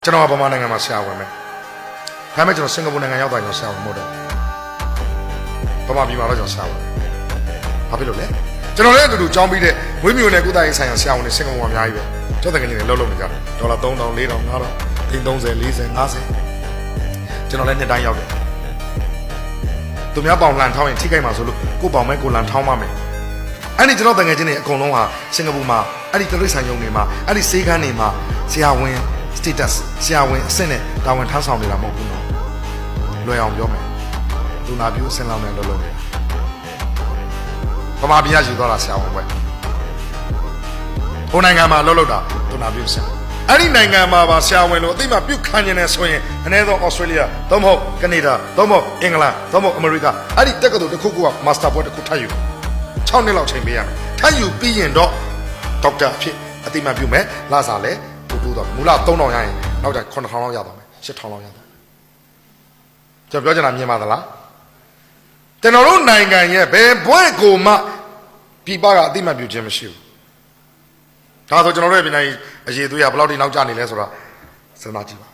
ကျွန်တော်ကဗမာနိုင်ငံမှာဆရာဝန်ပဲဒါပေမဲ့ကျွန်တော်စင်ကာပူနိုင်ငံရောက်တာကျွန်တော်ဆရာဝန်မဟုတ်တော့ဗမာပြည်မှာတော့ကျွန်တော်ဆရာဝန်ဘာဖြစ်လို့လဲကျွန်တော်လည်းအတူတူကြောင်းပြီးတဲ့ဝင်းမျိုးနဲ့ကုသရေးဆိုင်ရာဆရာဝန်တွေစင်ကာပူမှာအများကြီးပဲကျောင်းတက္ကသိုလ်တွေလှုပ်နေကြတယ်ဒေါ်လာ3000 4000 5000 30 40 50ကျွန်တော်လည်းနှစ်တိုင်းရောက်တယ်သူများပေါင်လန်ထောင်းရင်ထိခိုက်မှာဆိုလို့ကိုပေါင်မဲ့ကိုလန်ထောင်းမှမယ်အဲ့ဒီကျွန်တော်တငယ်ချင်းတွေအကုန်လုံးဟာစင်ကာပူမှာအဲ့ဒီတရိတ်ဆိုင်ရုံတွေမှာအဲ့ဒီစေးခန်းတွေမှာဆရာဝန် status ဆရာဝန်အဆင့်နဲ့တာဝန်ထမ်းဆောင်နေတာမဟုတ်ဘူးနော်လွယ်အောင်ပြောမယ်လူနာပြူအဆင့်လောက်နဲ့လှုပ်နေတာဗမာပြည်ကယူသွားတာဆရာဝန်ပဲဟိုနိုင်ငံမှာလှုပ်တာလူနာပြူအဆင့်အဲ့ဒီနိုင်ငံမှာပါဆရာဝန်လို့အသိမှပြုတ်ခံနေတယ်ဆိုရင်အနည်းဆုံးဩစတြေးလျသို့မဟုတ်ကနေဒါသို့မဟုတ်အင်္ဂလန်သို့မဟုတ်အမေရိကအဲ့ဒီတက္ကသိုလ်တစ်ခုကမာစတာဘွဲ့တစ်ခုထပ်ယူ6နှစ်လောက်ချိန်ပေးရမယ်ထပ်ယူပြီးရင်တော့ဒေါက်တာအဖြစ်အသိမှပြုမယ်လစာလည်းတူတော့မူလ3000ရရင်နောက်ကျ9000လောက်ရသွားမယ်8000လောက်ရသွားကျွန်တော်ပြောချင်တာမြင်ပါသလားကျွန်တော်တို့နိုင်ငံရဲ့ဘယ်ဘွဲ့ကိုမှပြည်ပကအသိမှပြုခြင်းမရှိဘူးဒါဆိုကျွန်တော်တို့ရဲ့ပြည်နိုင်အရေးသွေးရဘယ်လောက်ထိနောက်ကျနေလဲဆိုတာစဉ်းစားကြည့်ပါ